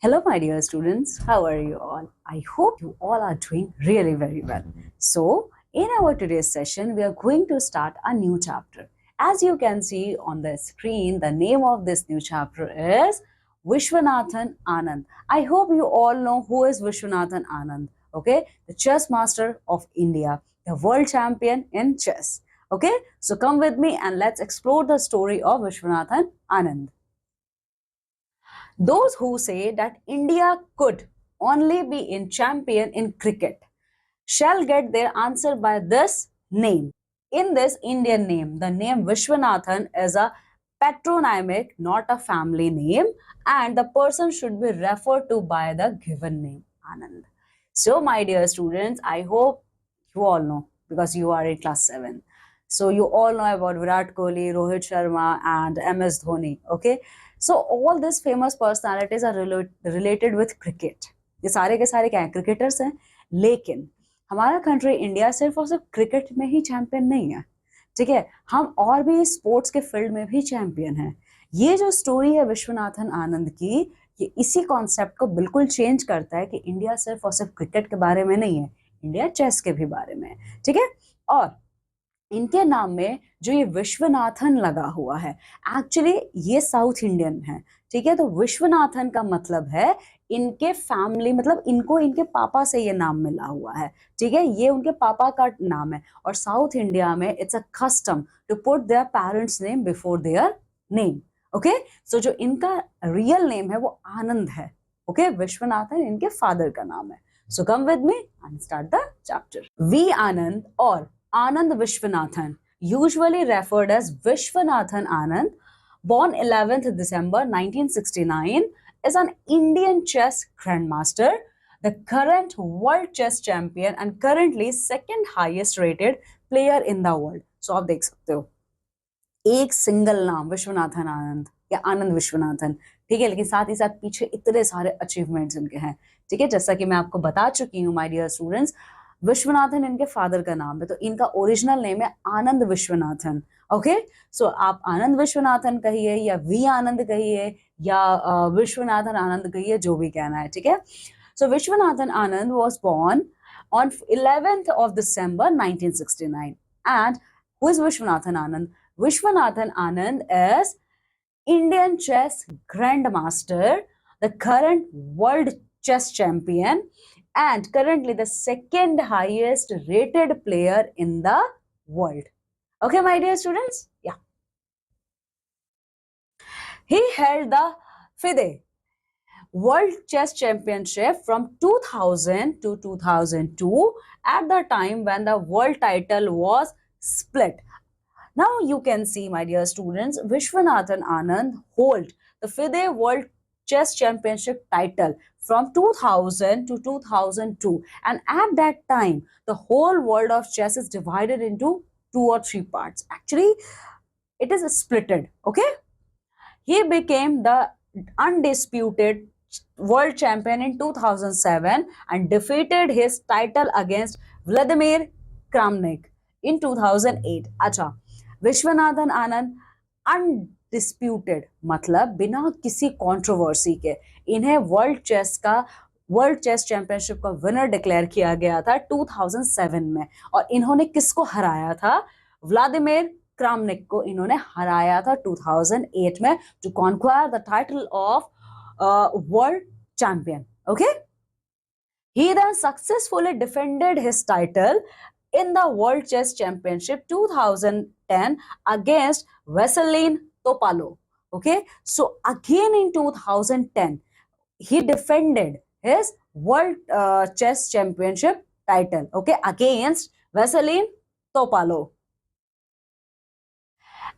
Hello, my dear students. How are you all? I hope you all are doing really very well. So, in our today's session, we are going to start a new chapter. As you can see on the screen, the name of this new chapter is Vishwanathan Anand. I hope you all know who is Vishwanathan Anand. Okay, the chess master of India, the world champion in chess. Okay, so come with me and let's explore the story of Vishwanathan Anand. Those who say that India could only be in champion in cricket shall get their answer by this name. In this Indian name, the name Vishwanathan is a patronymic, not a family name, and the person should be referred to by the given name, Anand. So, my dear students, I hope you all know because you are in class 7. So, you all know about Virat Kohli, Rohit Sharma, and MS Dhoni. Okay, so all these famous personalities are related with cricket. ये सारे के सारे क्या हैं, cricketers हैं. लेकिन हमारा country India सिर्फ और सिर्फ क्रिकेट में ही चैंपियन नहीं है. ठीक है, हम और भी स्पोर्ट्स के फील्ड में भी चैंपियन हैं. ये जो स्टोरी है विश्वनाथन आनंद की, ये इसी कॉन्सेप्ट को बिल्कुल चेंज करता है कि इंडिया सिर्फ और सिर्फ क्रिकेट के बारे में नहीं है, इंडिया चेस के भी बारे में है. ठीक है, और इनके नाम में जो ये विश्वनाथन लगा हुआ है, एक्चुअली ये साउथ इंडियन है. ठीक है, तो विश्वनाथन का मतलब है इनके फैमिली, मतलब इनको इनके पापा से ये नाम मिला हुआ है. ठीक है, ये उनके पापा का नाम है. और साउथ इंडिया में it's a custom to put their parents name before their name. Okay, so जो इनका रियल नेम है वो आनंद है. ओके, विश्वनाथन इनके फादर का नाम है. So come with me and start the chapter. V Anand और Anand Vishwanathan, usually referred as Vishwanathan Anand, born 11th December 1969, is an Indian chess grandmaster, the current world chess champion and currently second highest rated player in the world. So आप देख सकते हो, एक single नाम विश्वनाथन आनंद या आनंद विश्वनाथन. ठीक है, लेकिन साथ ही साथ पीछे इतने सारे अचीवमेंट्स इनके हैं. ठीक है, जैसा कि मैं आपको बता चुकी हूँ माय डियर स्टूडेंट्स, विश्वनाथन इनके फादर का नाम है, तो इनका ओरिजिनल नेम है आनंद विश्वनाथन. ओके, सो आप आनंद विश्वनाथन कहिए या वी आनंद कहिए या विश्वनाथन आनंद कहिए, जो भी कहना है. ठीक है, so Vishwanathan Anand was born on 11th of December 1969. And who is Vishwanathan Anand? Vishwanathan Anand is Indian chess grandmaster, the current world chess champion, and currently the second highest rated player in the world. Okay, my dear students? Yeah. He held the FIDE World Chess Championship from 2000 to 2002 at the time when the world title was split. Now you can see, my dear students, Vishwanathan Anand hold the FIDE World Chess Championship title from 2000 to 2002, and at that time the whole world of chess is divided into 2 or 3 parts. Actually, it is splitted. Okay, he became the undisputed world champion in 2007 and defeated his title against Vladimir Kramnik in 2008. अच्छा, Viswanathan Anand undisputed मतलब बिना किसी controversy के इन्हें world chess championship का winner declare किया गया था 2007 में. और इन्होंने किसको हराया था? व्लादिमीर क्रामनिक को इन्होंने हराया था 2008 में to conquer the title of world champion. Okay, he then successfully defended his title in the World Chess Championship 2010 against Vasilin Topalov. Okay, so again in 2010 he defended his World Chess Championship title, okay, against Vasilin Topalov.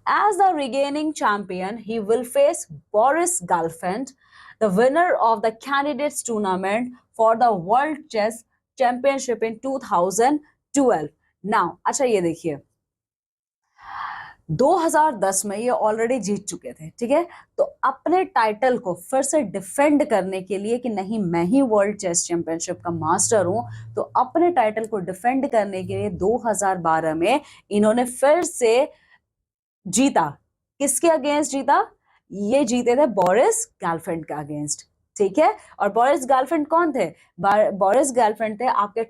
As the regaining champion, he will face Boris Gelfand, the winner of the candidates tournament for the World Chess Championship in 2012. Now, अच्छा ये देखिए, 2010 में ये already जीत चुके थे. ठीक है, तो अपने टाइटल को फिर से डिफेंड करने के लिए कि नहीं मैं ही वर्ल्ड चेस चैंपियनशिप का मास्टर हूं, तो अपने टाइटल को डिफेंड करने के लिए 2012 में इन्होंने फिर से जीता. किसके अगेंस्ट जीता? ये जीते थे बोरिस गेलफैंड के अगेंस्ट. ठीक है। और बोरिस गर्लफ्रेंड कौन थे? बोरिस गर्लफ्रेंड थे आपके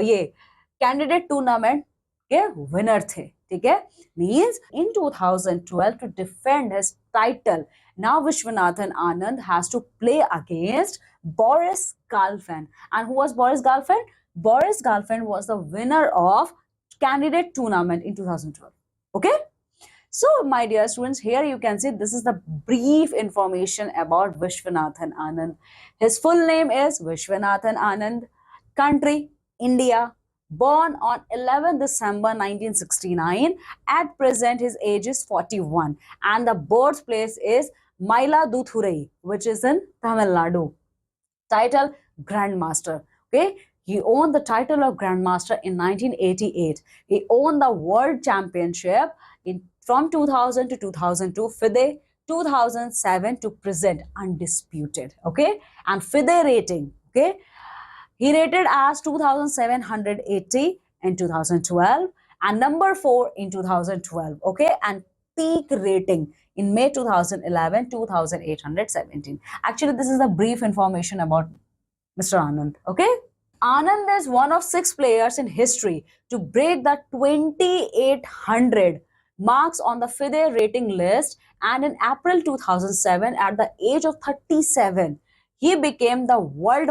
ये कैंडिडेट टूर्नामेंट के विनर थे, ठीक है। Means in 2012 to defend his title, now Vishwanathan Anand has to play against Boris Galfand. And who was Boris Galfand? Boris Galfand was the winner of candidate tournament in 2012. Okay. So, my dear students, here you can see this is the brief information about Vishwanathan Anand. His full name is Vishwanathan Anand. Country, India. Born on 11 December 1969. At present, his age is 41. And the birthplace is Mailaduthurai, which is in Tamil Nadu. Title, Grandmaster. Okay. He won the title of Grandmaster in 1988. He won the World Championship from 2000 to 2002, FIDE 2007 to present, undisputed. Okay. And FIDE rating. Okay. He rated as 2780 in 2012 and number 4 in 2012. Okay. And peak rating in May 2011, 2817. Actually, this is the brief information about Mr. Anand. Okay. Anand is one of 6 players in history to break the 2800 marks on the FIDE rating list, and in April 2007, at the age of 37, he became the world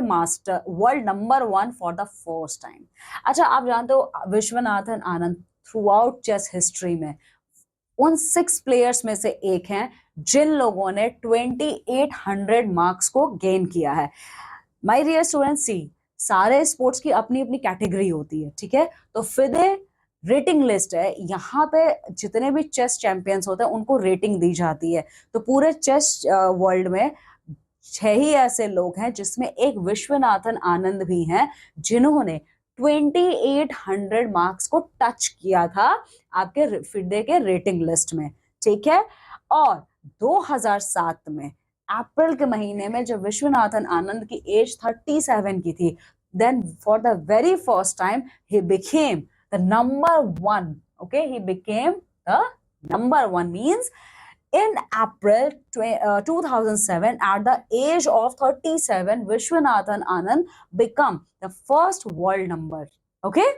number 1 for the first time. अच्छा, आप जानते हो Viswanathan Anand through out chess history में उन 6 players में से एक हैं जिन लोगों ने 2800 मार्क्स को गेन किया है। माय डियर स्टूडेंट्स, सी सारे स्पोर्ट्स की अपनी अपनी कैटेगरी होती है, ठीक है। तो FIDE रेटिंग लिस्ट है, यहाँ पे जितने भी चेस चैंपियंस होते हैं उनको रेटिंग दी जाती है। तो पूरे चेस वर्ल्ड में 6 ही ऐसे लोग हैं जिसमें एक विश्वनाथन आनंद भी हैं जिन्होंने 2800 मार्क्स को टच किया था आपके FIDE के रेटिंग लिस्ट में, ठीक है। और 2007 में अप्रैल के महीने में जब विश्वनाथन आनंद की एज 37 की थी, then for the very first time he became the number 1. Okay, he became the number 1, means in April 2007, at the age of 37, Vishwanathan Anand became the first world number. Okay,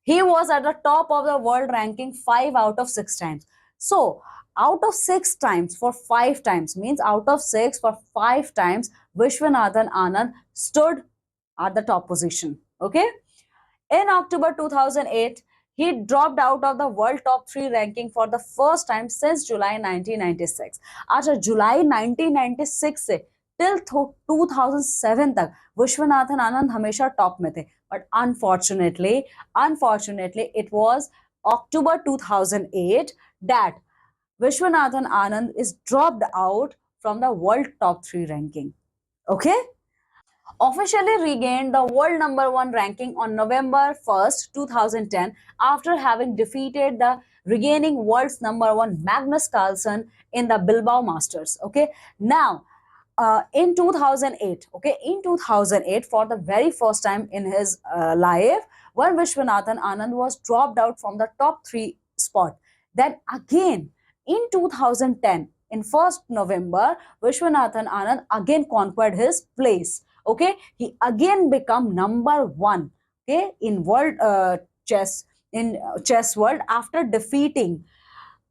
he was at the top of the world ranking 5 out of 6 times. So out of 6 times for 5 times, means out of 6 for 5 times, Vishwanathan Anand stood at the top position. Okay. In October 2008, he dropped out of the world top 3 ranking for the first time since July 1996. अच्छा, जुलाई 1996 से till 2007 तक विश्वनाथन आनंद हमेशा top में थे, but unfortunately it was October 2008 that Vishwanathan Anand is dropped out from the world top 3 ranking. Okay. Officially regained the world number 1 ranking on November 1st, 2010, after having defeated the regaining world's number 1 Magnus Carlsen in the Bilbao Masters. Okay. Now, in 2008, okay, in 2008, for the very first time in his life, when Vishwanathan Anand was dropped out from the top 3 spot, then again in 2010, in 1st November, Vishwanathan Anand again conquered his place. Okay, he again become number 1, okay, in world chess world after defeating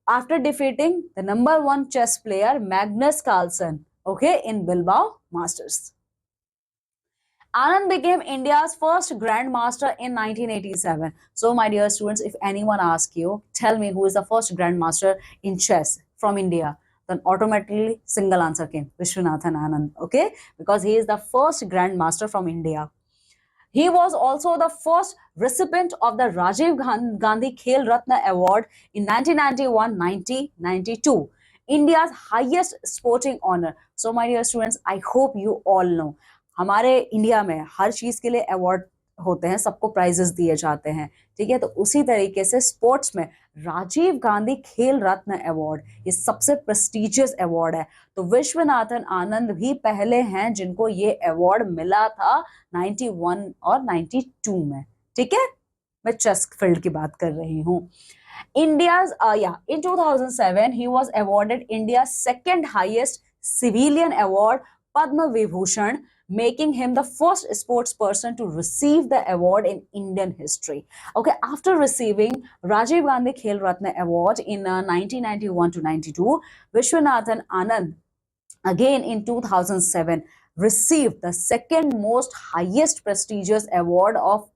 the number 1 chess player Magnus Carlsen, okay, in Bilbao Masters. Anand became India's first grandmaster in 1987. So my dear students, if anyone asks you, tell me who is the first grandmaster in chess from India, then automatically single answer came, Vishwanathan Anand, okay, because he is the first grandmaster from India. He was also the first recipient of the Rajiv Gandhi Khel Ratna Award in 1991-1992, India's highest sporting honor. So my dear students, I hope you all know, हमारे India में हर चीज के लिए award होते हैं, सबको prices दिए जाते हैं, ठीक है। तो उसी तरीके से स्पोर्ट्स में राजीव गांधी खेल रत्न अवार्ड ये सबसे प्रेस्टिजियस अवार्ड है। तो विश्वनाथन आनंद भी पहले हैं जिनको ये अवार्ड मिला था 91 और 92 में, ठीक है। मैं चेस फील्ड की बात कर रही हूँ। India's in 2007 he was awarded India's second highest civilian award Padma Vibhushan, making him the first sports person to receive the award in Indian history. Okay, after receiving Rajiv Gandhi Khel Ratna Award in 1991 to 92, Vishwanathan Anand again in 2007 received the second most highest prestigious award of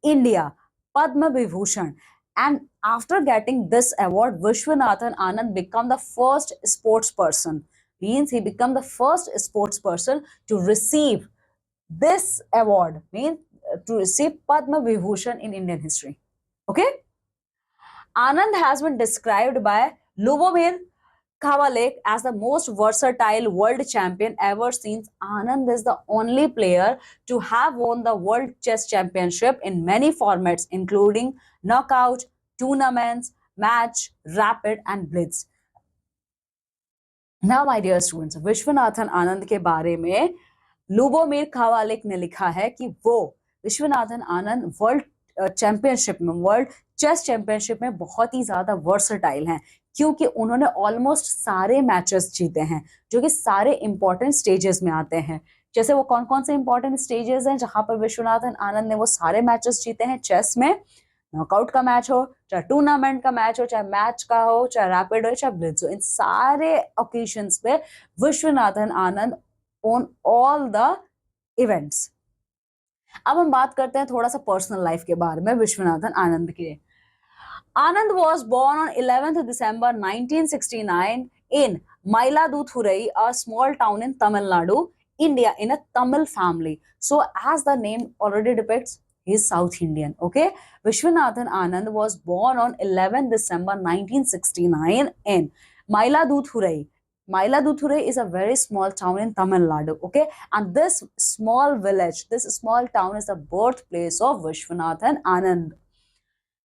India, Padma Vibhushan. And after getting this award, Vishwanathan Anand became the first sports person. Means he became the first sports person to receive this award. Means to receive Padma Vibhushan in Indian history. Okay. Anand has been described by Lubomir Kavalek as the most versatile world champion ever since. Anand is the only player to have won the World Chess Championship in many formats, including knockout, tournaments, match, rapid, and blitz. Now, my dear students, Viswanathan Anand के बारे में लुबोमिर कावालिक ने लिखा है कि वो Viswanathan Anand world championship में, world chess championship में बहुत ही ज्यादा वर्सटाइल हैं, क्योंकि उन्होंने ऑलमोस्ट सारे मैचेस जीते हैं जो कि सारे इंपॉर्टेंट स्टेजेस में आते हैं. जैसे वो कौन कौन से इंपॉर्टेंट स्टेजेस हैं जहां पर विश्वनाथन आनंद ने वो सारे मैचेस जीते हैं चेस में. नॉकआउट का मैच हो, चाहे टूर्नामेंट का मैच हो, चाहे मैच का हो, चाहे रैपिड हो, चाहे ब्लिट्ज हो, इन सारे ओकेजन्स पे Viswanathan Anand on all the events. अब हम बात करते हैं थोड़ा सा पर्सनल लाइफ के बारे में विश्वनाथन आनंद के. Anand was born on 11th December 1969 in Mailaduthurai, a small town in Tamil Nadu, India, in a Tamil family. So, as the name already depicts, he is South Indian. Okay, Vishwanathan Anand was born on 11th December 1969 in Mailaduthurai. Mailaduthurai is a very small town in Tamil Nadu. Okay, and this small village, this small town is the birthplace of Vishwanathan Anand.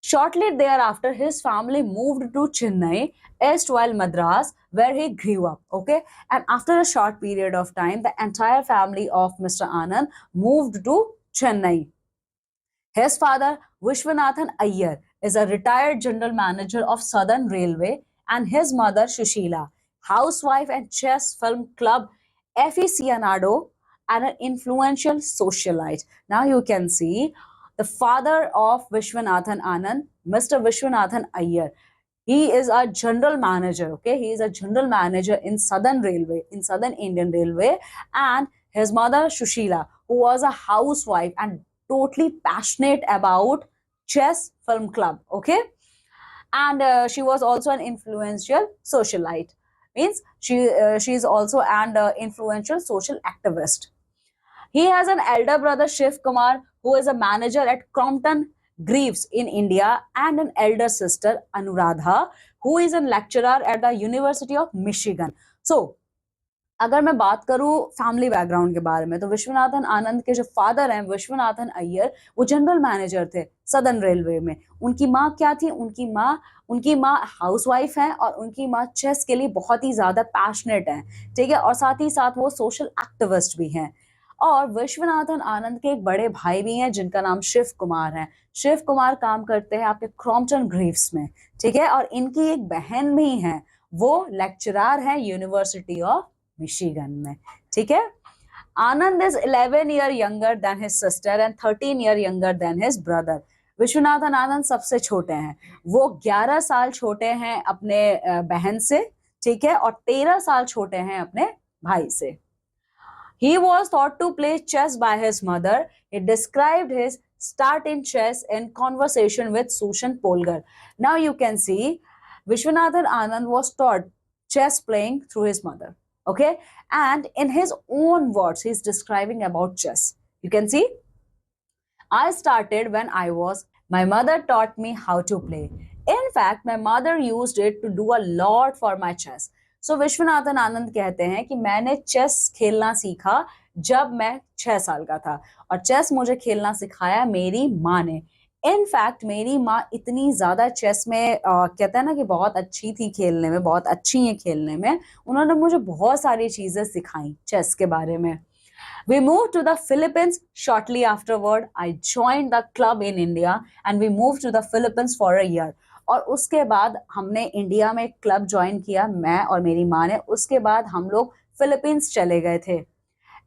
Shortly thereafter, his family moved to Chennai, erstwhile Madras, where he grew up. Okay, and after a short period of time, the entire family of Mr. Anand moved to Chennai. His father, Vishwanathan Iyer, is a retired general manager of Southern Railway, and his mother, Shushila, housewife and chess film club aficionado, and an influential socialite. Now you can see the father of Vishwanathan Anand, Mr. Vishwanathan Iyer. He is a general manager. Okay, he is a general manager in Southern Railway, in Southern Indian Railway, and his mother Shushila, who was a housewife and totally passionate about chess film club. Okay, and she was also an influential socialite. Means she is also an influential social activist. He has an elder brother, Shiv Kumar, who is a manager at Crompton Greaves in India, and an elder sister, Anuradha, who is a lecturer at the University of Michigan. So, अगर मैं बात करूं family background के बारे में, तो विश्वनाथन आनंद के जो फादर हैं विश्वनाथन अय्यर, वो जनरल मैनेजर थे सदर्न रेलवे में. उनकी माँ क्या थी? उनकी माँ हाउसवाइफ हैं, और उनकी माँ चेस के लिए बहुत ही ज्यादा पैशनेट हैं. ठीक है, और साथ ही साथ वो सोशल एक्टिविस्ट भी हैं. और विश्वनाथन आनंद के एक बड़े भाई भी हैं जिनका नाम शिव कुमार है. शिव कुमार काम करते हैं आपके क्रॉम्पटन ग्रीव्स में. ठीक है, और इनकी एक बहन भी है, वो लेक्चरर है यूनिवर्सिटी ऑफ मिशिगन में. ठीक है, Anand is 11 year younger than his sister and 13 year younger than his brother. Vishwanathan Anand सबसे छोटे हैं. वो 11 साल छोटे हैं अपने बहन से. ठीक है, और 13 साल छोटे हैं अपने भाई से. He was taught to play chess by his mother. He described his start in chess in conversation with Sushan Polgar. Now you can see Vishwanathan Anand was taught chess playing through his mother. Okay, and in his own words, he's describing about chess. You can see, I started when my mother taught me how to play. In fact, my mother used it to do a lot for my chess. सो विश्वनाथन आनंद कहते हैं कि मैंने chess खेलना सीखा जब मैं 6 साल का था, और चेस मुझे खेलना सिखाया मेरी माँ ने. इनफैक्ट मेरी माँ इतनी ज्यादा चेस में कहते हैं ना कि बहुत अच्छी थी खेलने में, बहुत अच्छी है खेलने में. उन्होंने मुझे बहुत सारी चीजें सिखाई चेस के बारे में. We moved to the Philippines shortly afterward. I joined the club in India and we moved to the Philippines for a year. और उसके बाद हमने इंडिया में क्लब ज्वाइन किया, मैं और मेरी माँ ने. उसके बाद हम लोग फिलीपींस चले गए थे.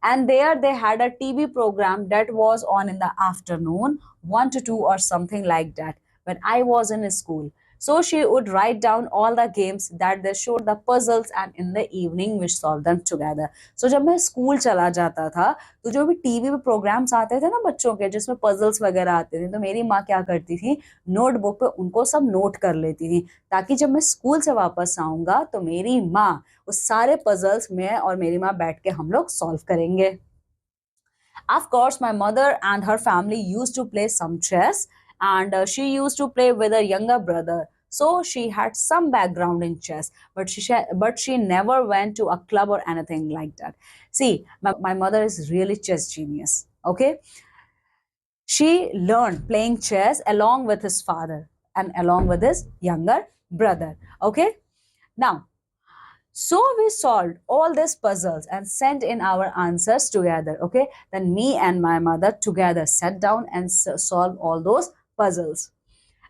And there they had a TV program that was on in the afternoon, 1 to 2 or something like that, when I was in school. So she would write down all the games that they showed, the puzzles, and in the evening we solved them together. So जब मैं school चला जाता था तो जो भी TV पे programmes आते थे ना बच्चों के, जिसमें पजल्स वगैरह आते थे, तो मेरी माँ क्या करती थी, नोटबुक पे उनको सब नोट कर लेती थी, ताकि जब मैं स्कूल से वापस आऊंगा तो मेरी माँ उस सारे पजल्स में और मेरी माँ बैठ के हम लोग सॉल्व करेंगे. Of course, my mother and her family used to play some chess, and she used to play with her younger brother. So she had some background in chess, but she never went to a club or anything like that. See, my mother is really chess genius. Okay, she learned playing chess along with his father and along with his younger brother. Okay, now so we solved all these puzzles and sent in our answers together. Okay, then me and my mother together sat down and solved all those puzzles.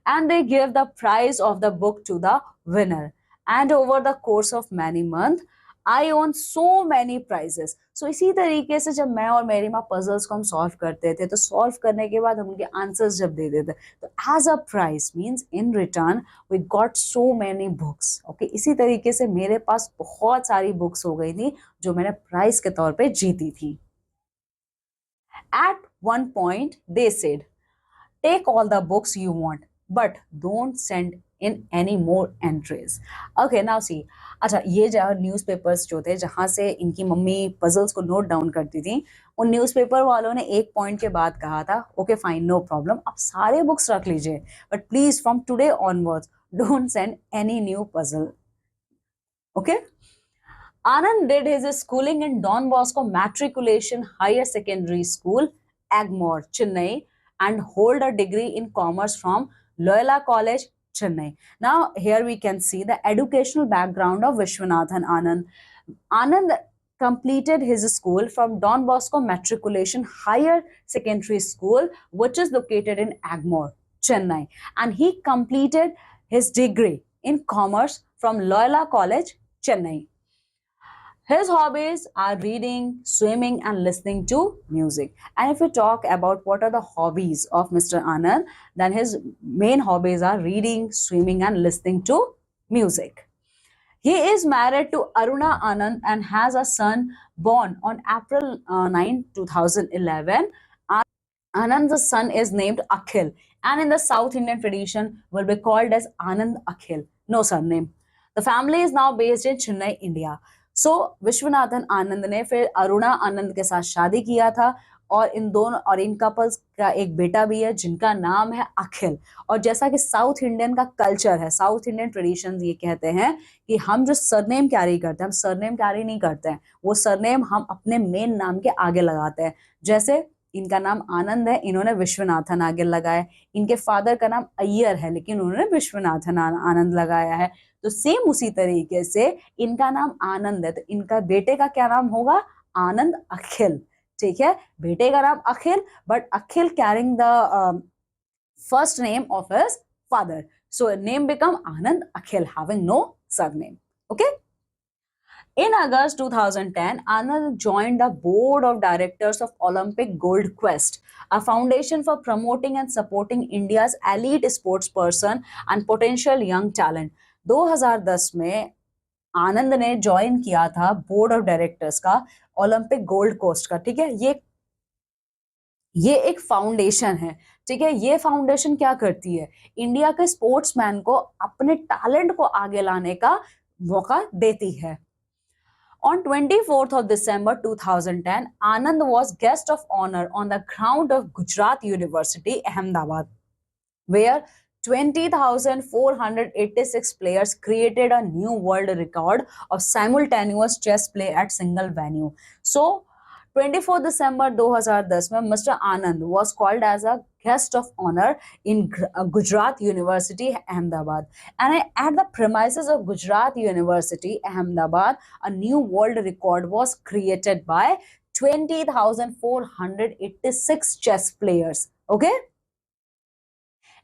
And they gave the prize of the book to the winner. And over the course of many months, I won so many prizes. So इसी तरीके से जब मैं और मेरी माँ puzzles को हम solve करते थे, तो solve करने के बाद हम उनके answers जब दे देते, तो as a prize means in return we got so many books. Okay, इसी तरीके से मेरे पास बहुत सारी books हो गई थी जो मैंने prize के तौर पे जीती थी. At one point they said, take all the books you want, but don't send in any more entries. Okay, now see, अच्छा ये जो न्यूज़पेपर्स जो थे जहाँ से इनकी मम्मी पजल्स को नोट डाउन करती थी, उन न्यूज़पेपर वालों ने एक पॉइंट के बाद कहा था, ओके फाइन नो प्रॉब्लम, आप सारे बुक्स रख लीजिए, but please from today onwards don't send any new puzzle. Okay. Anand did his schooling in Don Bosco Matriculation Higher Secondary School, Agmore, Chennai, and hold a degree in commerce from Loyola College, Chennai. Now, here we can see the educational background of Vishwanathan Anand. Anand completed his school from Don Bosco Matriculation Higher Secondary School, which is located in Agmore, Chennai, and he completed his degree in commerce from Loyola College, Chennai. His hobbies are reading, swimming, and listening to music. And if we talk about what are the hobbies of Mr. Anand, then his main hobbies are reading, swimming, and listening to music. He is married to Aruna Anand and has a son born on April 9, 2011. Anand's son is named Akhil, and in the South Indian tradition will be called as Anand Akhil. No surname. The family is now based in Chennai, India. सो विश्वनाथन आनंद ने फिर अरुणा आनंद के साथ शादी किया था, और इन दोनों और इन कपल्स का एक बेटा भी है जिनका नाम है अखिल. और जैसा कि साउथ इंडियन का कल्चर है, साउथ इंडियन ट्रेडिशंस ये कहते हैं कि हम जो सरनेम कैरी करते हैं, हम सरनेम कैरी नहीं करते हैं, वो सरनेम हम अपने मेन नाम के आगे लगाते हैं. जैसे इनका नाम आनंद है, इन्होंने विश्वनाथन आगे लगाया. इनके फादर का नाम अय्यर है, लेकिन उन्होंने विश्वनाथन आनंद लगाया है. तो सेम उसी तरीके से इनका नाम आनंद है, तो इनका बेटे का क्या नाम होगा, आनंद अखिल. ठीक है, बेटे का नाम Akhil, but Akhil carrying the first name of his father, so name become Anand Akhil having no surname. Okay. In August 2010, Anand joined the board of directors of Olympic Gold Quest, a foundation for promoting and supporting India's elite sports person and potential young talent. 2010 में आनंद ने join किया था board of directors का Olympic gold coast का. ठीक है, ये एक फाउंडेशन है. ठीक है, ये फाउंडेशन क्या करती है, इंडिया के स्पोर्ट्समैन को अपने टैलेंट को आगे लाने का मौका देती है. On 24th of December 2010, Anand was guest of honor on the ground of Gujarat University, Ahmedabad, where 20,486 players created a new world record of simultaneous chess play at single venue. So, 24 December 2010 में Mr. Anand was called as a guest of honor in Gujarat University, Ahmedabad. And at the premises of Gujarat University, Ahmedabad, a new world record was created by 20,486 chess players. Okay?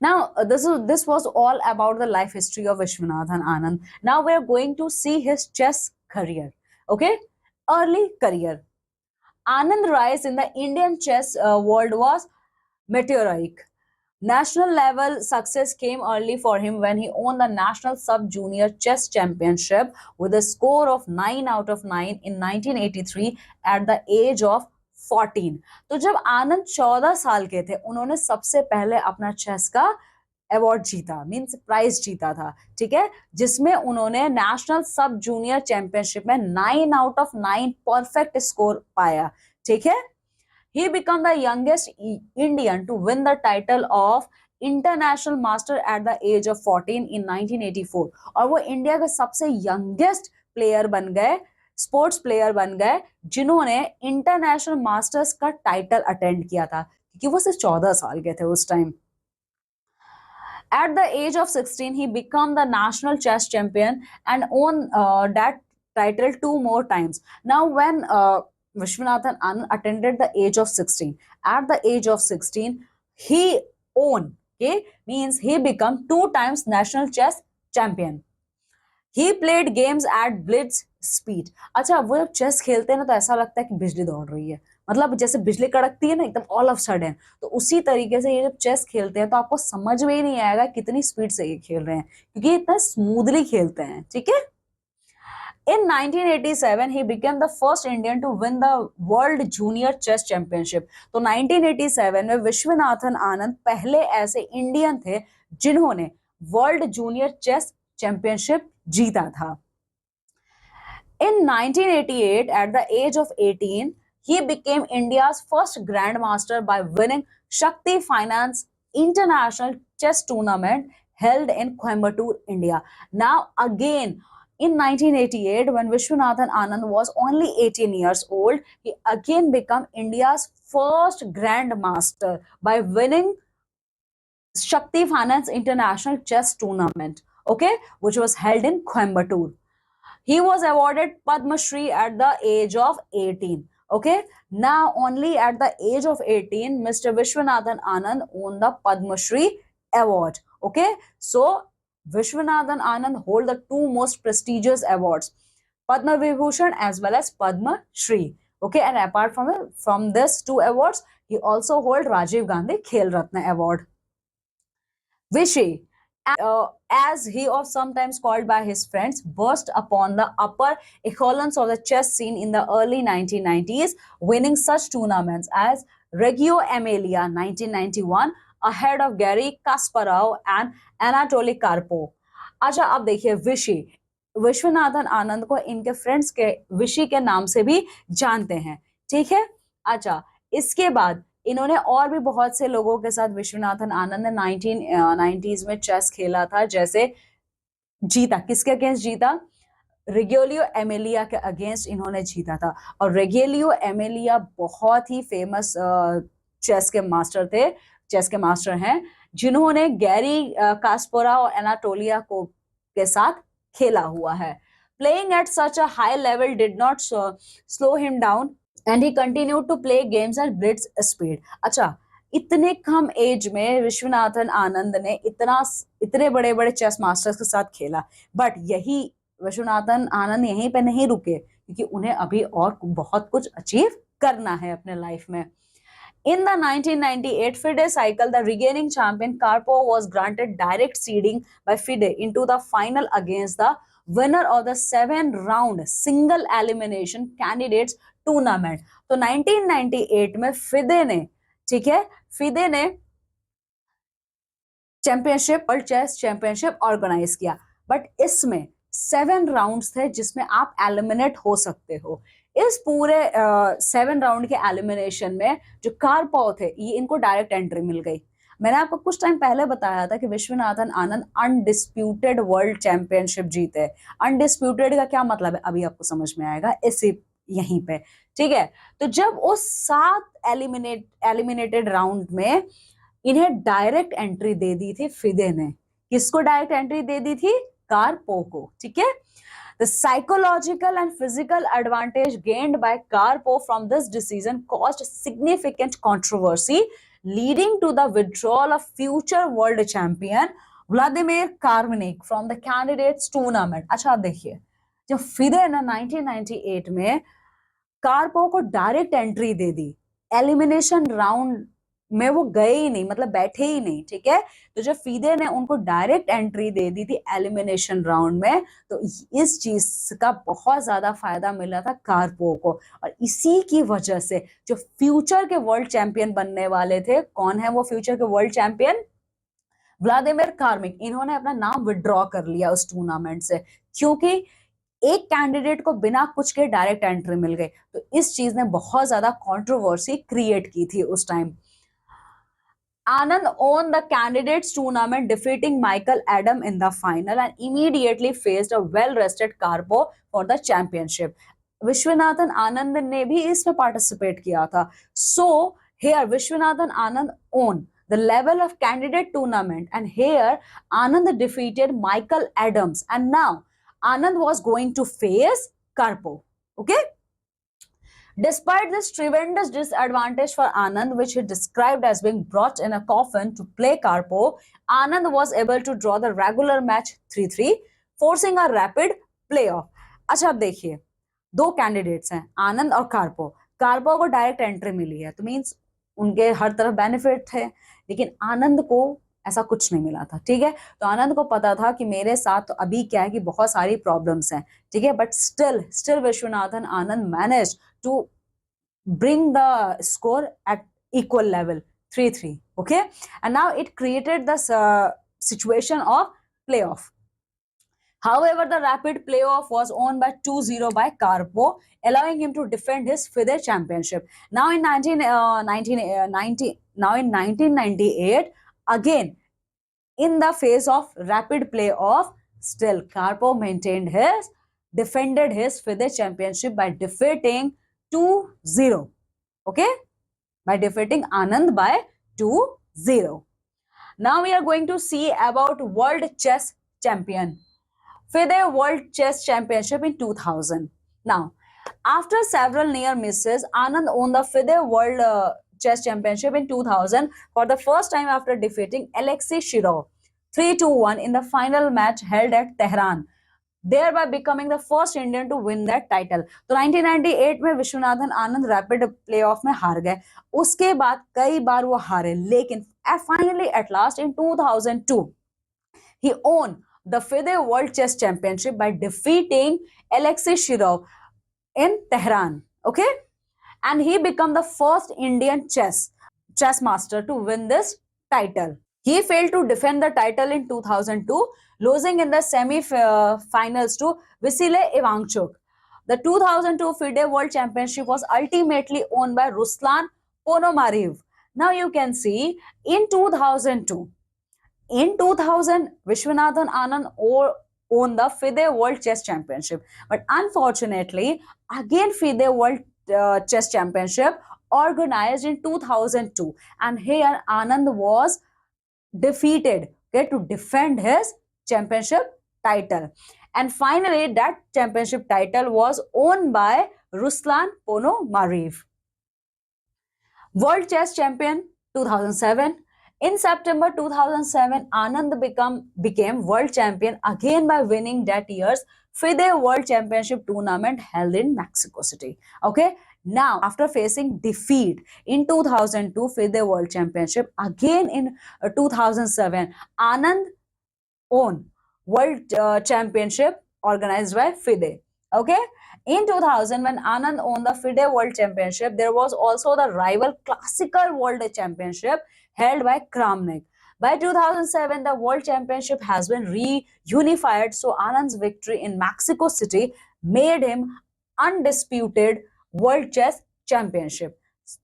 Now, this was all about the life history of Vishwanathan Anand. Now we are going to see his chess career. Okay? Early career. Anand rise in the Indian chess world was meteoric. National level success came early for him when he won the National Sub Junior Chess Championship with a score of 9 out of 9 in 1983 at the age of 14. तो जब आनंद 14 साल के थे उन्होंने सबसे पहले अपना chess का अवार्ड जीता, मींस प्राइज जीता था, ठीक है, जिसमें उन्होंने नेशनल सब जूनियर चैंपियनशिप में 9 आउट ऑफ 9 परफेक्ट स्कोर पाया, ठीक है. He became the youngest Indian to win the title of international master at the age of 14 in 1984 और वो इंडिया के सबसे यंगेस्ट प्लेयर बन गए, स्पोर्ट्स प्लेयर बन गए जिन्होंने इंटरनेशनल मास्टर्स का टाइटल अटेंड किया था, क्योंकि वो सिर्फ 14 साल के थे उस time. At the age of 16, he became the national chess champion and won that title 2 more times. Now, when Vishwanathan Anand attended the age of 16, at the age of 16, he won, okay, means he became 2 times national chess champion. He played games at blitz speed. अच्छा, वो जब chess खेलते हैं ना तो ऐसा लगता है कि बिजली दौड़ रही है, मतलब जैसे बिजली कड़कती है ना एकदम ऑल ऑफ सडन, तो उसी तरीके से ये जब चेस खेलते हैं तो आपको समझ में ही नहीं आएगा कितनी स्पीड से ये खेल रहे हैं, क्योंकि ये इतना स्मूथली खेलते हैं, ठीक है. In 1987, he became the first Indian to win the World Junior Chess Championship. तो 1987 में विश्वनाथन आनंद पहले ऐसे इंडियन थे जिन्होंने वर्ल्ड जूनियर चेस चैंपियनशिप जीता था. In 1988, at the age of 18, he became India's first grandmaster by winning Shakti Finance International Chess Tournament held in Coimbatore, India. Now again, in 1988, when Vishwanathan Anand was only 18 years old, he again became India's first grandmaster by winning Shakti Finance International Chess Tournament, okay, which was held in Coimbatore. He was awarded Padma Shri at the age of 18. Okay, now only at the age of 18, Mr. Vishwanathan Anand won the Padma Shri award. Okay, so Vishwanathan Anand hold the 2 most prestigious awards, Padma Vibhushan as well as Padma Shri. Okay, and apart from this 2 awards, he also hold Rajiv Gandhi Khel Ratna award. Vishy, as he was sometimes called by his friends, burst upon the upper echelons of the chess scene in the early 1990s, winning such tournaments as Reggio Emilia 1991 ahead of Garry Kasparov and Anatoly Karpov. अच्छा, अब देखिए विशी, विश्वनाथन आनंद को इनके friends के विशी के नाम से भी जानते हैं, ठीक है. अच्छा, इसके बाद इन्होंने और भी बहुत से लोगों के साथ विश्वनाथन आनंद ने 1990s में चेस खेला था, जैसे जीता, किसके अगेंस्ट जीता, रेगेलियो एमिलिया के अगेंस्ट इन्होंने जीता था. और रेगेलियो एमिलिया बहुत ही फेमस चेस के मास्टर थे, चेस के मास्टर हैं, जिन्होंने गैरी कास्परोव और एनाटोलिया को के साथ खेला हुआ है. Playing at such a high level did not slow him down and he continued to play games at blitz speed. अच्छा, इतने कम एज में विश्वनाथन आनंद ने इतने बड़े बड़े चेस मास्टर्स के साथ खेला, बट यही विश्वनाथन आनंद यहीं पे नहीं रुके, क्योंकि उन्हें अभी और बहुत कुछ अचीव करना है अपने लाइफ में. In the 1998 FIDE cycle, the reigning champion Karpov was granted direct seeding by FIDE into the final against the winner of the 7-round single elimination candidates tournament. तो 1998 में फिदे ने, ठीक है, फिदे ने championship, world chess championship organise किया, but इसमें 7 rounds थे जिसमें आप एलिमिनेट हो सकते हो. इस पूरे 7 राउंड के एलिमिनेशन में जो कार्पोव थे, ये इनको डायरेक्ट एंट्री मिल गई. मैंने आपको कुछ टाइम पहले बताया था कि Viswanathan Anand undisputed world championship जीते. अनडिस्प्यूटेड का क्या मतलब है अभी आपको समझ में आएगा इसी यहीं पे, ठीक है. तो जब उस 7 एलिमिनेटेड राउंड में इन्हें डायरेक्ट एंट्री दे दी थी फिदे ने, किसको डायरेक्ट एंट्री दे दी थी, कार्पोव को, ठीक है. The psychological and physical advantage gained by Karpov from this decision caused significant controversy, leading to the withdrawal of future world champion Vladimir Kramnik from the candidates tournament. अच्छा, आप देखिए, जब फिदे ने 1998 में कार्पो को डायरेक्ट एंट्री दे दी, एलिमिनेशन राउंड में वो गए ही नहीं, मतलब बैठे ही नहीं, ठीक है। तो जब फीदे ने उनको डायरेक्ट एंट्री दे दी थी एलिमिनेशन राउंड में, तो इस चीज का बहुत ज्यादा फायदा मिला था कार्पो को, और इसी की वजह से जो फ्यूचर के वर्ल्ड चैंपियन बनने वाले थे, कौन है वो फ्यूचर के वर्ल्ड चैंपियन? व्लादिमीर कार्मिक, इन्होंने अपना नाम विड्रॉ कर लिया उस टूर्नामेंट से, क्योंकि एक कैंडिडेट को बिना कुछ के डायरेक्ट एंट्री मिल गई। तो इस चीज ने बहुत ज्यादा कंट्रोवर्सी क्रिएट की थी उस time. Anand won the candidates tournament, defeating Michael Adam in the final and immediately faced a well-rested Karpo for the championship. Viswanathan Anand ने भी इसमें पार्टिसिपेट किया था। So here Viswanathan Anand won the level of candidate tournament, and here Anand defeated Michael Adams, and now Anand was going to face Karpo. Okay. Despite this tremendous disadvantage for Anand, which he described as being brought in a coffin to play Karpo, Anand was able to draw the regular match 3-3, forcing a rapid playoff. अच्छा अब देखिए, दो candidates हैं, आनंद और कार्पो। कार्पो को direct entry मिली है, तो means उनके हर तरफ बेनिफिट थे, लेकिन आनंद को ऐसा कुछ नहीं मिला था, ठीक है। तो आनंद को पता था कि मेरे साथ तो अभी क्या है कि बहुत सारी प्रॉब्लम्स हैं, ठीक है, but still Viswanathan Anand manage to bring the score at equal level 3-3. Okay, and now it created the situation of playoff. However, the rapid playoff was won by 2-0 by Karpo, allowing him to defend his FIDE championship. Now in 1998, again in the phase of rapid playoff, still Karpo defended his FIDE championship by defeating 2-0. Okay, by defeating Anand by 2-0. Now we are going to see about World Chess Champion. FIDE World Chess Championship in 2000. Now, after several near misses, Anand won the FIDE World Chess Championship in 2000 for the first time after defeating Alexei Shirov 3-1 in the final match held at Tehran, thereby becoming the first Indian to win that title. तो 1998 में Viswanathan Anand rapid playoff में हार गए, उसके बाद कई बार वो हारे, लेकिन finally at last in 2002 he won the FIDE World Chess Championship by defeating Alexei Shirov in Tehran. Okay, and he became the first Indian chess master to win this title. He failed to defend the title in 2002, losing in the semi-finals to Vasily Ivanchuk. The 2002 FIDE World Championship was ultimately won by Ruslan Ponomariv. Now you can see in 2002, in 2000, Vishwanathan Anand won the FIDE World Chess Championship. But unfortunately, again FIDE World Chess Championship organized in 2002. And here Anand was defeated, okay, to defend his championship title. And finally, that championship title was won by Ruslan Ponomariv. World Chess Champion 2007. In September 2007, Anand became world champion again by winning that year's FIDE World Championship tournament held in Mexico City. Okay, now after facing defeat in 2002 FIDE World Championship, again in 2007, Anand won World Championship organized by FIDE. Okay, in 2000, when Anand won the FIDE World Championship, there was also the rival Classical World Championship held by Kramnik. By 2007, the World Championship has been reunified, so Anand's victory in Mexico City made him undisputed World Chess Championship.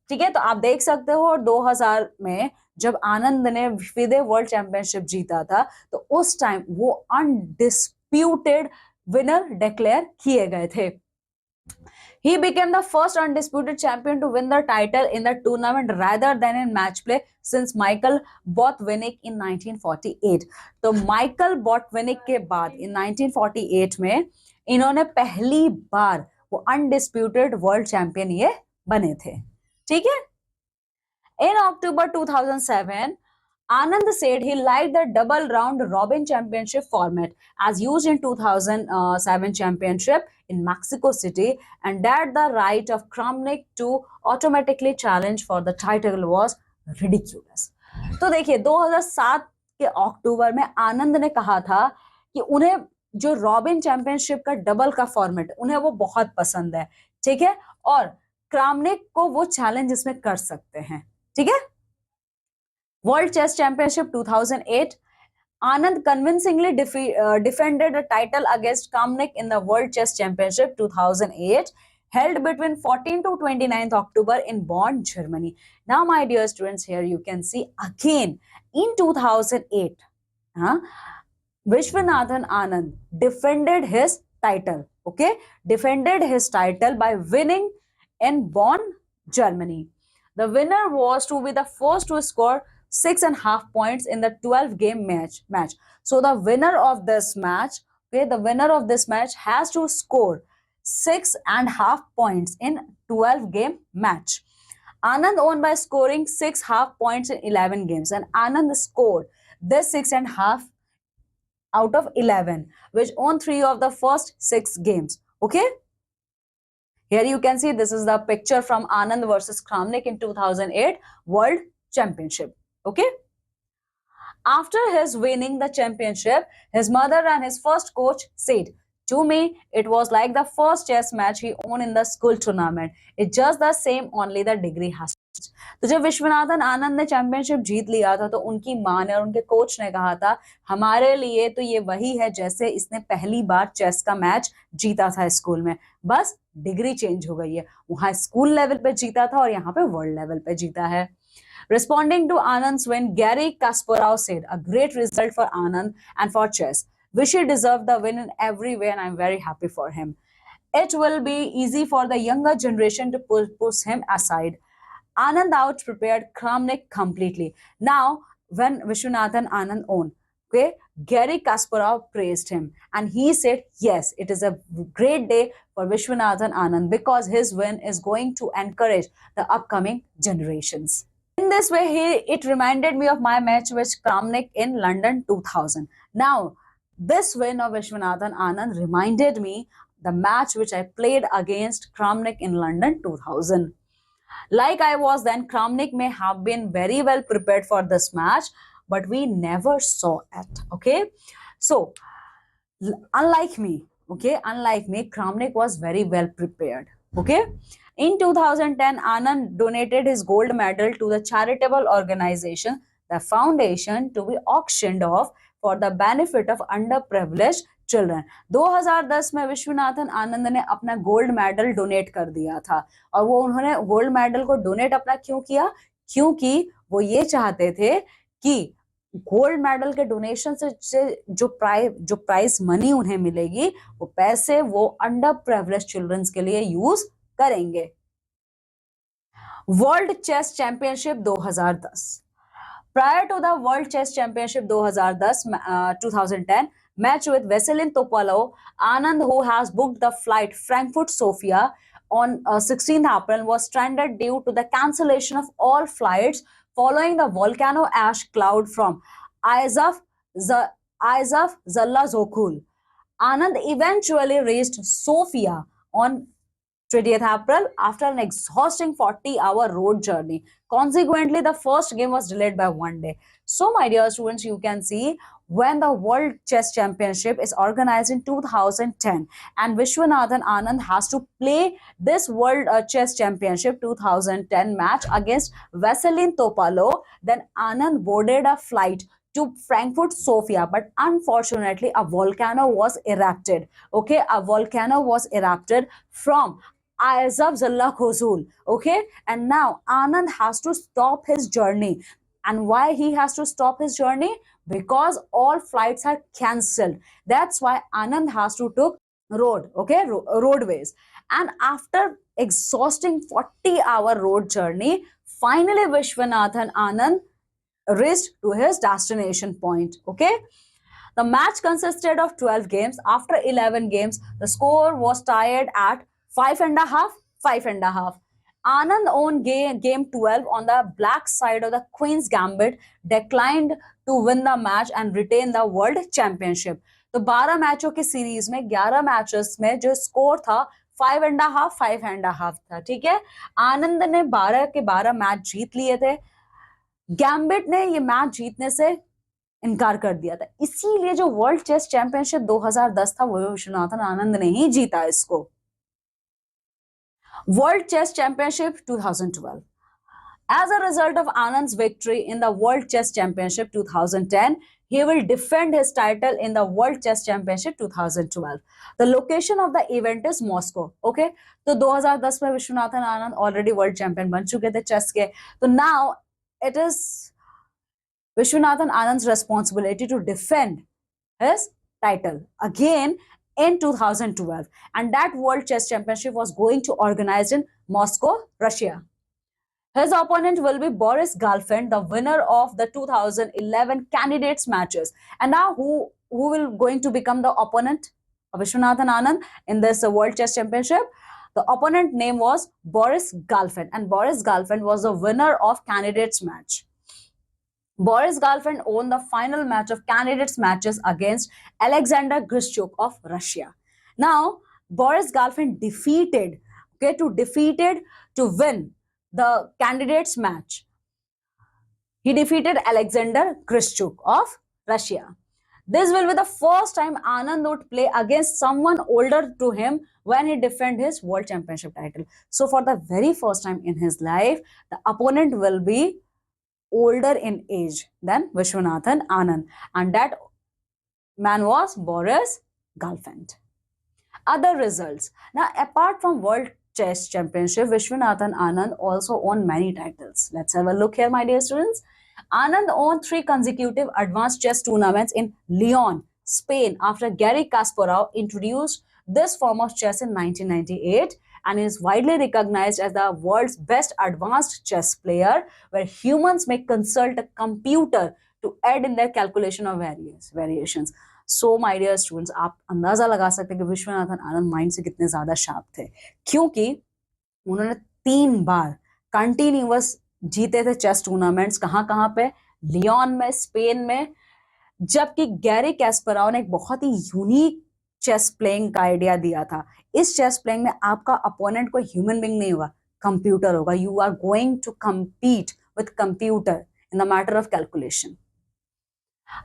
ठीक है, तो आप देख सकते हो 2000 में जब आनंद ने FIDE वर्ल्ड चैंपियनशिप जीता था, तो उस टाइम वो अनडिस्प्यूटेड विनर डिक्लेयर किए गए थे. He became the first undisputed champion to win the title in the tournament rather than in match play since Michael Botvinnik in 1948. तो माइकल बॉटविनिक के बाद in 1948 में इन्होंने पहली बार वो अनडिस्प्यूटेड वर्ल्ड चैंपियन ये बने थे. ठीक है. In October 2007, Anand said he liked the double round robin championship format as used in 2007 championship in Mexico City, and that the right of Kramnik to automatically challenge for the title was ridiculous. तो देखिए 2007 के अक्टूबर में आनंद ने कहा था कि उन्हें जो रॉबिन चैंपियनशिप का डबल का फॉर्मेट उन्हें वो बहुत पसंद है, ठीक है, और क्रामनिक को वो चैलेंज इसमें कर सकते हैं, ठीक है। World Chess Championship 2008, Anand convincingly defended the title against Kramnik in the World Chess Championship 2008, held between 14 to 29th October in Bonn, Germany. Now, my dear students, here you can see again in 2008, Vishwanathan Anand defended his title, okay? Defended his title by winning in Bonn, Germany. The winner was to be the first to score 6.5 points in the 12-game match. So the winner of this match, okay, the winner of this match has to score 6.5 points in 12-game match. Anand won by scoring 6.5 points in 11 games, and Anand scored this 6.5 out of 11, which won 3 of the first 6 games. Okay. Here you can see this is the picture from Anand versus Kramnik in 2008 World Championship. Okay. After his winning the championship, his mother and his first coach said, "To me, it was like the first chess match he won in the school tournament. It's just the same, only the degree has changed." तो जब विश्वनाथन आनंद ने championship जीत लिया था तो उनकी माँ ने और उनके कोच ने कहा था, हमारे लिए तो ये वही है जैसे इसने पहली बार चेस का मैच जीता था स्कूल में, बस डिग्री चेंज हो गई है। वहां स्कूल लेवल पे जीता था और यहाँ पे वर्ल्ड लेवल पे जीता है। Responding to Anand's win, Gary Kasparov said, "A great result for Anand and for chess. Vishy deserved the win in every way and I'm very happy for him. It will be easy for the younger generation to push him aside." Anand out-prepared Kramnik completely. Now, when Vishwanathan Anand won, okay, Gary Kasparov praised him and he said, yes, it is a great day for Vishwanathan Anand because his win is going to encourage the upcoming generations. In this way, it reminded me of my match with Kramnik in London 2000. Now, this win of Vishwanathan Anand reminded me the match which I played against Kramnik in London 2000. Like I was then, Kramnik may have been very well prepared for this match, but we never saw it, okay? So, unlike me, Kramnik was very well prepared, okay? In 2010, Anand donated his gold medal to the charitable organization, the foundation, to be auctioned off for the benefit of underprivileged children. 2010 में विश्वनाथन आनंद ने अपना gold medal donate कर दिया था और वो उन्होंने gold medal को डोनेट अपना क्यों किया? क्योंकि वो ये चाहते थे कि गोल्ड मेडल के डोनेशन से जो प्राइज मनी उन्हें मिलेगी वो पैसे वो अंडर प्रिविलेज्ड चिल्ड्रंस के लिए यूज करेंगे। World chess championship 2010। Prior to the World Chess Championship 2010 match with Vasilin Topalov, Anand, who has booked the flight Frankfurt-Sofia on 16th April, was stranded due to the cancellation of all flights following the volcano ash cloud from Izaf Zallazokul. Anand eventually reached Sofia on 20th April after an exhausting 40-hour road journey. Consequently, the first game was delayed by 1 day. So, my dear students, you can see when the World Chess Championship is organized in 2010 and Vishwanathan Anand has to play this World Chess Championship 2010 match against Vasilin Topalov, then Anand boarded a flight to Frankfurt Sofia, but unfortunately a volcano was erupted. Okay, a volcano was erupted from Izaf Zallazokul. Okay, and now Anand has to stop his journey. And why he has to stop his journey? Because all flights are cancelled. That's why Anand has to take roadways. And after exhausting 40-hour road journey, finally Vishwanathan Anand reached to his destination point. Okay, the match consisted of 12 games. After 11 games, the score was tied at 5.5. Anand won game 12 on the black side of the Queen's Gambit, declined to win the match and retain the world championship. तो 12 मैचों की series में 11 matches में जो score था 5.5 5.5 था, ठीक है। आनंद ने 12 के 12 मैच जीत लिए थे। गैम्बिट ने ये मैच जीतने से इनकार कर दिया था, इसीलिए जो वर्ल्ड चेस चैंपियनशिप 2010 था वो विश्वनाथन आनंद ने ही जीता इसको। World Chess Championship 2012. As a result of Anand's victory in the World Chess Championship 2010, he will defend his title in the World Chess Championship 2012. The location of the event is Moscow. Okay, तो 2010 में Viswanathan Anand already world champion बन चुके थे chess के, तो now it is Vishwanathan Anand's responsibility to defend his title again in 2012, and that World Chess Championship was going to organized in Moscow, Russia. His opponent will be Boris Galfand, the winner of the 2011 candidates matches. And now who will going to become the opponent of Vishwanathan Anand in this World Chess Championship? The opponent name was Boris Galfand, and Boris Galfand was the winner of candidates match. Boris Galfand won the final match of candidates matches against Alexander Grischuk of Russia. Now, Boris Galfand defeated to win the candidates match. He defeated Alexander Grischuk of Russia. This will be the first time Anand would play against someone older to him when he defend his world championship title. So for the very first time in his life, the opponent will be older in age than Vishwanathan Anand, and that man was Boris Galfand. Other results. Now, apart from World Chess Championship, Vishwanathan Anand also won many titles. Let's have a look here, my dear students. Anand won 3 consecutive advanced chess tournaments in Lyon, Spain, after Garry Kasparov introduced this form of chess in 1998, and is widely recognized as the world's best advanced chess player, where humans may consult a computer to aid in their calculation of variations. So my dear students, आप अंदाजा लगा सकते हैं कि Viswanathan Anand mind से कितने ज्यादा sharp थे, क्योंकि उन्होंने 3 बार कंटिन्यूअस जीते थे चेस टूर्नामेंट्स। कहाँ पे? लियोन में, स्पेन में। जबकि गैरी कैस्परोव ने एक बहुत ही यूनिक चेस प्लेइंग का आइडिया दिया था। इस चेस प्लेइंग में आपका अपोनेंट कोई ह्यूमन बीइंग नहीं होगा, कंप्यूटर होगा। You are going to compete with computer in the matter of calculation.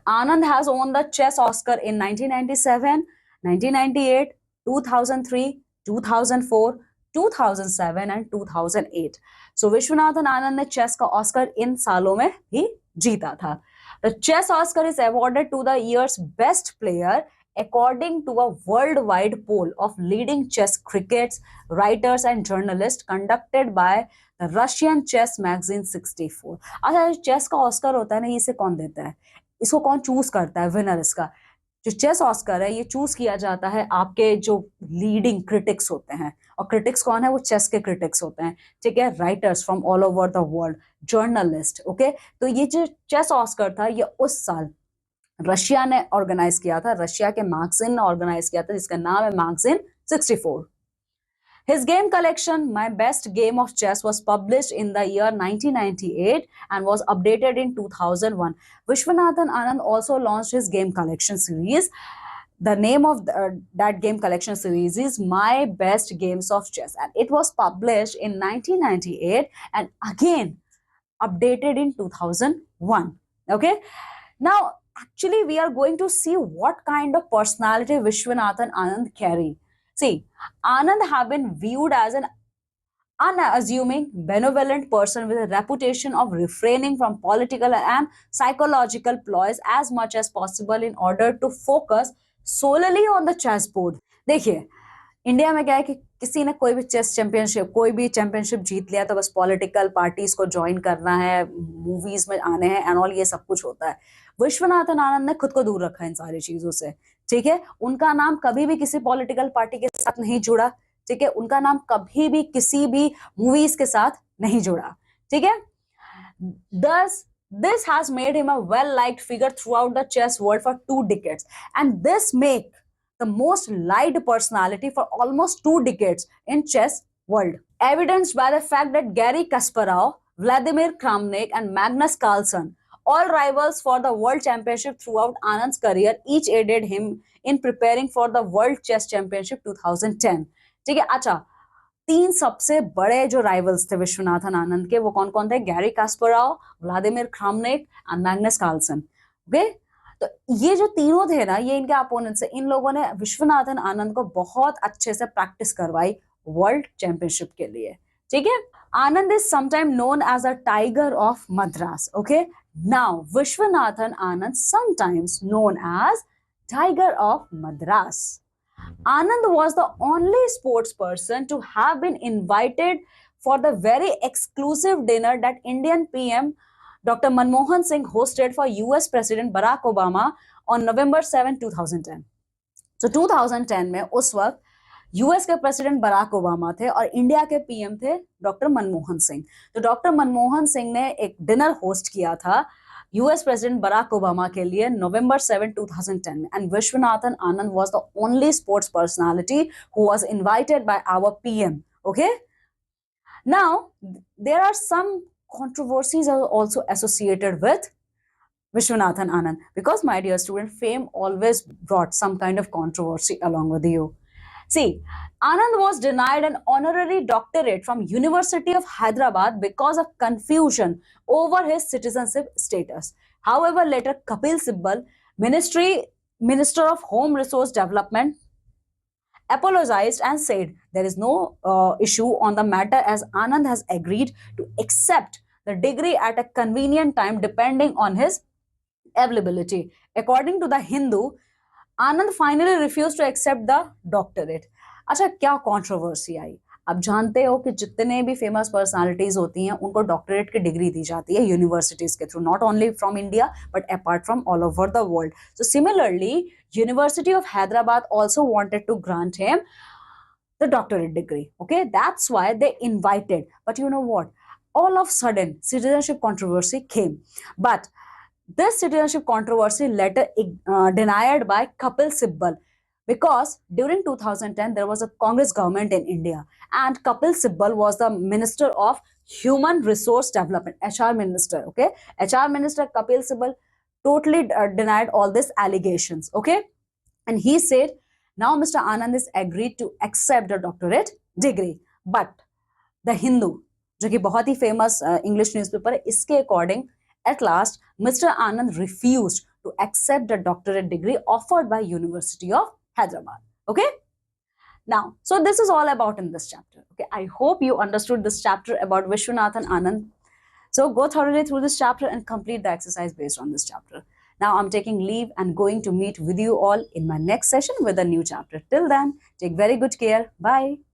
Anand has won the chess Oscar in 1997, 1998, 2003, 2004, 2007 and 2008. So Vishwanathan Anand ने chess का Oscar इन सालों में ही जीता था. The chess Oscar is awarded to the year's best player according to a worldwide poll of leading chess critics, writers and journalists conducted by the Russian chess magazine 64. अच्छा, chess का Oscar होता है ना, इसे कौन देता है? इसको कौन चूज करता है? विनर इसका जो चेस ऑस्कर है, ये चूज किया जाता है आपके जो लीडिंग क्रिटिक्स होते हैं। और क्रिटिक्स कौन है? वो चेस के क्रिटिक्स होते हैं, ठीक है, writers from all over the world, journalist. Okay, तो ये जो चेस ऑस्कर था, ये उस साल रशिया ने ऑर्गेनाइज किया था, रशिया के मैगजीन ने ऑर्गेनाइज किया था, जिसका नाम है magazine 64। His game collection, My Best Game of Chess, was published in the year 1998 and was updated in 2001. Vishwanathan Anand also launched his game collection series. The name of that game collection series is My Best Games of Chess, and it was published in 1998 and again updated in 2001. Okay, now actually we are going to see what kind of personality Vishwanathan Anand carry. See, Anand have been viewed as an unassuming, benevolent person with a reputation of refraining from political and psychological ploys as much as possible in order to focus solely on the chessboard. देखिए, India में क्या है कि किसी ने कोई भी chess championship, कोई भी चैंपियनशिप जीत लिया तो बस पॉलिटिकल पार्टीज को ज्वाइन करना है, मूवीज में आने हैं एंड ऑल, ये सब कुछ होता है। विश्वनाथन आनंद ने खुद को दूर रखा इन सारी चीजों से, ठीक है। उनका नाम कभी भी किसी पॉलिटिकल पार्टी के साथ नहीं जुड़ा, ठीक है। उनका नाम कभी भी किसी भी मूवीज के साथ नहीं जुड़ा, ठीक है। This has made him a well-liked figure throughout the chess world for 2 decades, and this make the most liked personality for almost 2 decades in chess world. evidenced by the fact that Gary Kasparov, Vladimir Kramnik, and Magnus Carlsen, all rivals for the World Championship throughout Anand's career, each aided him in preparing for the World Chess Championship 2010. ठीक है, अच्छा, तीन सबसे बड़े जो rivals थे विश्वनाथन आनंद के, वो कौन कौन थे? Garry Kasparov, Vladimir Kramnik and Magnus Carlsen. Okay, तो ये जो तीनों थे ना, ये इनके अपोनेंट्स है. इन लोगों ने विश्वनाथन आनंद को बहुत अच्छे से प्रैक्टिस करवाई वर्ल्ड चैंपियनशिप के लिए. ठीक है, Anand is sometime known as a tiger of Madras. Okay, now Viswanathan Anand sometimes known as tiger of Madras. Anand was the only sports person to have been invited for the very exclusive dinner that Indian PM Dr. Manmohan Singh hosted for US President Barack Obama on November 7, 2010. So 2010 में उस वक्त US के president Barack Obama थे और India के PM थे doctor Manmohan Singh. तो doctor Manmohan Singh ने एक डिनर होस्ट किया था यूएस प्रेसिडेंट बराक ओबामा के लिए नवंबर 7, 2010 में. And Viswanathan Anand was the only sports personality who was invited by our PM. Okay, now there are some controversies are also associated with Vishwanathan Anand, because my dear student, fame always brought some kind of controversy along with you. See, Anand was denied an honorary doctorate from University of Hyderabad because of confusion over his citizenship status. However, later Kapil Sibal, Minister of Home Resource Development, apologized and said there is no issue on the matter as Anand has agreed to accept the degree at a convenient time depending on his availability. According to the Hindu, Anand finally refused to accept the doctorate. अच्छा, क्या controversy आई? आप जानते हो कि जितने भी famous personalities होती हैं उनको डॉक्टरेट की डिग्री दी जाती है यूनिवर्सिटीज के through, not only from India but apart from all over the world. So similarly university of Hyderabad also wanted to grant him the doctorate degree. Okay, that's why they invited. But you know what? All of a sudden, citizenship controversy came. But this citizenship controversy later denied by Kapil Sibal, because during 2010 there was a Congress government in India and Kapil Sibal was the Minister of Human Resource Development, HR Minister. Okay, HR Minister Kapil Sibal totally denied all these allegations. Okay, and he said now Mr. Anand is agreed to accept the doctorate degree. But the Hindu, जो कि बहुत ही famous English newspaper है, इसके according at last Mr. Anand refused to accept the doctorate degree offered by University of Hyderabad. Okay, now so this is all about in this chapter. Okay, I hope you understood this chapter about Vishwanathan Anand. So go thoroughly through this chapter and complete the exercise based on this chapter. Now I'm taking leave and going to meet with you all in my next session with a new chapter. Till then, take very good care. Bye.